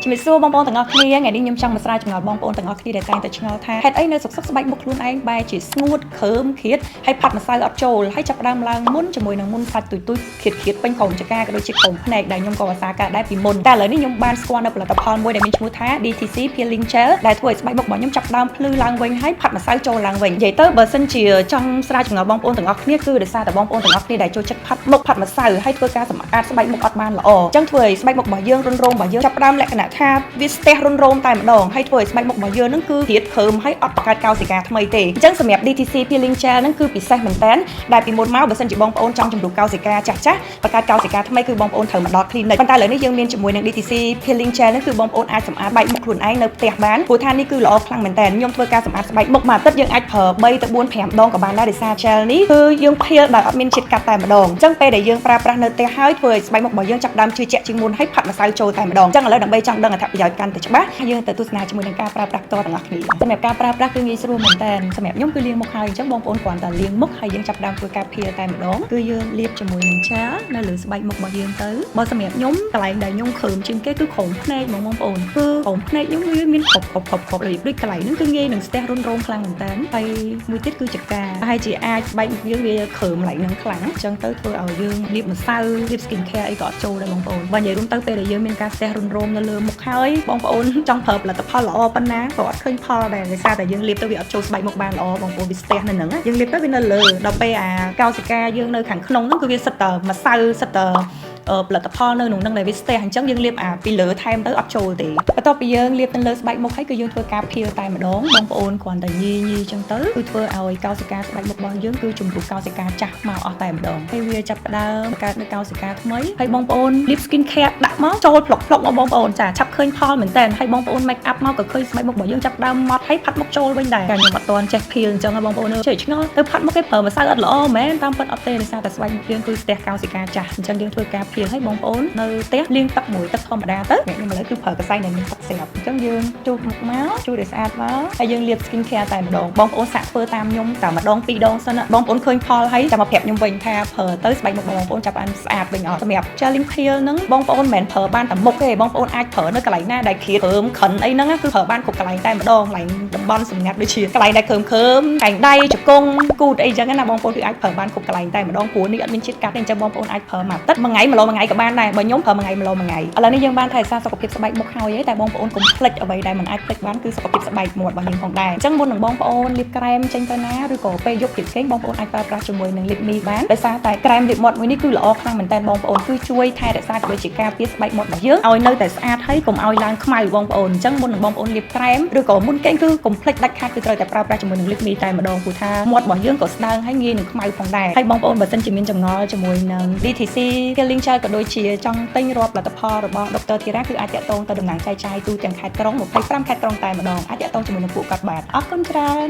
ជំរាបសួរបងប្អូនទាំងអស់គ្នាថ្ងៃនេះខ្ញុំចង់មកស្រាវចម្ងល់បងប្អូនទាំងអស់គ្នាដែលតែងតែឆ្ងល់ថាហេតុអីនៅសុកសុកស្បែកមុខខ្លួនឯងបែរជាស្ងួតគ្រើមឃាតហើយផាត់ម្សៅអត់ចូលហើយចាប់ផ្ដើមឡើងមុនជាមួយនឹងមុនសាច់ទុយឃាតពេញក្រុមចកាក៏ដូចជាក្រុមភ្នែកដែលខ្ញុំក៏អាសាការដែរពីមុនតែឥឡូវនេះខ្ញុំបានស្គាល់នៅផលិតផលមួយដែលមានឈ្មោះថា DTC Peeling Gel ដែលធ្វើឲ្យស្បែកមុខរបស់ខ្ញុំចាប់ផ្ដើមភ្លឺឡើងវិញហើយផាត់ម្សៅចូលឡើងវិញនិយាយទៅបើសិនជាចង់ស្រាវចម្ងល់បងប្អូនទាំងអស់គ្នាគឺដោយសារតែបងប្អូនទាំងអស់គ្នាដែលចូលចិត្តផាត់មុខផាត់ម្សៅហើយធ្វើការសម្អាតស្បែកមុខអត់បានល្អអញ្ចឹងធ្វើឲ្យស្បែកមុខរបស់យើងរុនរោមរបស់យើងចាប់ផ្ដើមលក្ខណៈថាវាស្ទះរុនរោមតែម្ដងហើយធ្វើឲ្យស្បែកមុខរបស់យើងហ្នឹងគឺរាតគ្រើមហើយអត់បង្កើតកោសិកាថ្មីទេអញ្ចឹងសម្រាប់ DTC Peeling Gel ហ្នឹងគឺពិសេសមែនតើដែលពីមុនមកបើសិនជាបងប្អូនចង់ជំរុញកោសិកាចាស់បង្កើតកោសិកាថ្មីគឺបងប្អូនត្រូវមកដល់ clinic ប៉ុន្តែឥឡូវនេះយើងមានជាមួយនឹង DTC Peeling Gel ហ្នឹងគឺបងប្អូនអាចសម្អាតស្បែកមុខខ្លួនឯងនៅផ្ទះបានព្រោះថានេះគឺល្អខ្លាំងមែនតើខ្ញុំធ្វើការសម្អាតស្បែកមុខមួយអាទិត្យយើងអាចប្រើ3ទៅ4 5ដងក៏បានដែរដោយសារ gel នេះគឺយើងភៀលដោយអត់មានជាតិកាត់តែម្ដងអញ្ចឹងពេលដែលយើងប្រើប្រាស់នៅផ្ទះហើយធ្វើឲ្យស្បែកមុខរបស់យើងចាប់ផ្ដើមជឿជាក់ជាងមុនហើយផាត់ម្សៅចូលតែម្ដងអញ្ចឹងឥឡូវដើម្បីចង់ដឹងអត្ថប្រយោជន៍កាន់តែច្បាស់យើងទៅទស្សនាជាមួយនឹងការប្រើប្រាស់ផ្ទាល់ទាំងអស់គ្នាសម្រាប់ការប្រើប្រាស់គឺងាយស្រួលមែនតើសម្រាប់ខ្ញុំគឺលាងមុខហើយអញ្ចឹងបងប្អូនគ្រាន់តែលាងមុខហើយយើងចាប់ផ្ដើមធ្វើការភៀលតែម្ដងគឺយើងលាបជាមួយនឹង gel នៅលើស្បែកមុខរបស់យើងទៅបើសម្រាប់ខ្ញុំកន្លែងដែលខ្ញុំគ្រើមជាងគេគឺក្រុមភ្នែកបងប្អូនគឺក្រុមភ្នែកខ្ញុំវាមានគ្រប់ដូចកន្លែងហ្នឹងគឺងាយនឹងស្ទះរុនរោមខ្លាំងមែនតើហើយមួយទៀតគឺចកាហើយជាអាចស្បែកមុខយើងវាគ្រើមឡើងនឹងខ្លាំងអញ្ចឹងទៅធ្វើឲ្យយើងលាបម្សៅលាប skin care អីក៏អត់ចូលដែរបងប្អូនបើនិយាយរួមទៅពេលដែលយើងមានការស្ទះរុនរោមនៅលើមុខហើយបងប្អូនចង់ប្រើផលិតផលល្អប៉ុណ្ណាក៏អត់ឃើញផលដែរដោយសារតែយើងលាបទៅវាអត់ចូលស្បែកមុខបានល្អបងប្អូនវាស្ទះនៅហ្នឹងយើងលាបទៅវានៅលើដល់ពេលអាកោសិកាយើងនៅខាងក្នុងហ្នឹងគឺវាសិតតែម្សៅសិតតែផលិតផលនៅក្នុងហ្នឹងដែលវាស្ទះអញ្ចឹងយើងលាបអាពីលើថែមទៅអត់ចូលទេបន្ទាប់ពីយើងលាបទៅលើស្បែកមុខហើយគឺយើងធ្វើការភៀលតែម្ដងបងប្អូនគ្រាន់តែញីអញ្ចឹងទៅគឺធ្វើឲ្យកោសិកាស្បែកមុខរបស់យើងគឺជំរុញកោសិកាចាស់មកអស់តែម្ដងហើយវាចាប់ផ្ដើមបង្កើតនៅកោសិកាថ្មីហើយបងប្អូនលាប skin care ដាក់មកចូលផ្លុកមកបងប្អូនចាឆាប់ឃើញផលមែនតើហើយបងប្អូន make up មកក៏ឃើញស្បែកមុខរបស់យើងចាប់ផ្ដើមម៉ត់ហើយផាត់មុខចូលវិញដែរតែខ្ញុំអត់ទាន់ចេះភៀលអញ្ចឹងបងប្អូនចេះឆ្ងល់ទៅផាត់មុខគេប្រើម្សៅអត់ល្អមែនតាមពិតអត់ទេដោយសារតែស្បែកមុខយើងគឺស្ទះកោសិកាចាស់អញ្ចឹងយើងធ្វើការភៀលឲ្យបងប្អូននៅផ្ទះលាងទឹកមួយទឹកធម្មតាទៅខ្ញុំឥឡូវគឺប្រើកន្សែងដែលមានទឹកស្រាប់អញ្ចឹងយើងជូតមុខមកជូតឲ្យស្អាតមកហើយយើងលាប skin care តែម្ដងបងប្អូនសាកធ្វើតាមខ្ញុំតែម្ដង2ដងសិនបងប្អូនឃើញផលហើយចាំមកប្រាប់ខ្ញុំវិញថាប្រើទៅស្បែកមុខបងប្អូនចាប់បានស្អាតវិញអត់សម្រាប់ Jelly Peel ហ្នឹងបងប្អូនមិនមែនប្រើបានតែមុខទេបងប្អូនអាចប្រើនៅកន្លែងណាដែលគ្រើមក្រិនអីហ្នឹងគឺប្រើបានគ្រប់កន្លែងតែម្ដងកន្លែងតំបន់សម្ងាត់ដូចជាកន្លែងដែលគ្រើមខាងដៃជង្គង់គូតអីចឹងណាបងប្អូនគឺអាចប្រើបានគ្រប់កន្លែងតែម្ដងព្រោះនេះអត់មានជាតិកាត់ទេអញ្ចឹងបងប្អូនអាចប្រើមួយអាទិត្យមួយថ្ងៃម្ដងមួយថ្ងៃក៏បានដែរបើខ្ញុំប្រើមួយថ្ងៃម្ដងមួយថ្ងៃឥឡូវនេះយើងបានថែរក្សាសុខភាពស្បែកមុខហើយតែបងប្អូនកុំភ្លេចអ្វីដែលមិនអាចភ្លេចបានគឺសុខភាពស្បែកមាត់របស់យើងផងដែរអញ្ចឹងមុននឹងបងប្អូនលាបក្រែមចេញទៅណាឬក៏ពេលយប់ពេលគេងបងប្អូនអាចប្រើប្រាស់ជាមួយនឹង lip me បានដោយសារតែក្រែមលាបមាត់មួយនេះគឺល្អខ្លាំងមែនតើបងប្អូនគឺជួយថែរក្សាក៏ដូចជាការពារស្បែកមាត់របស់យើងឲ្យនៅតែស្អាតហើយកុំឲ្យឡើងខ្មៅបងប្អូនអញ្ចឹងមុននឹងបងប្អូនលាបក្រែមឬក៏មុនគេងគឺកុំភ្លេចដាច់ខាតគឺត្រូវតែប្រើប្រាស់ជាមួយនឹង lip me តែម្ដងព្រោះថាមាត់របស់យើងក៏ស្ដើងហើយងាយនឹងខ្មៅផងដែរហើយបងប្អូនបើសិនជាមានចម្ងល់ជាមួយនឹង DTC Peeling Gel ក៏ដូចជាចង់ទិញរាល់ផលិតផលរបស់ Dr. Thira គឺអាចតាក់ទងទៅតំណែងចែកចាយទូទាំងខេត្តក្រុង25ខេត្តក្រុងតែម្ដងអាចតាក់ទងជាមួយនឹងពួកគាត់បានអរគុណច្រើន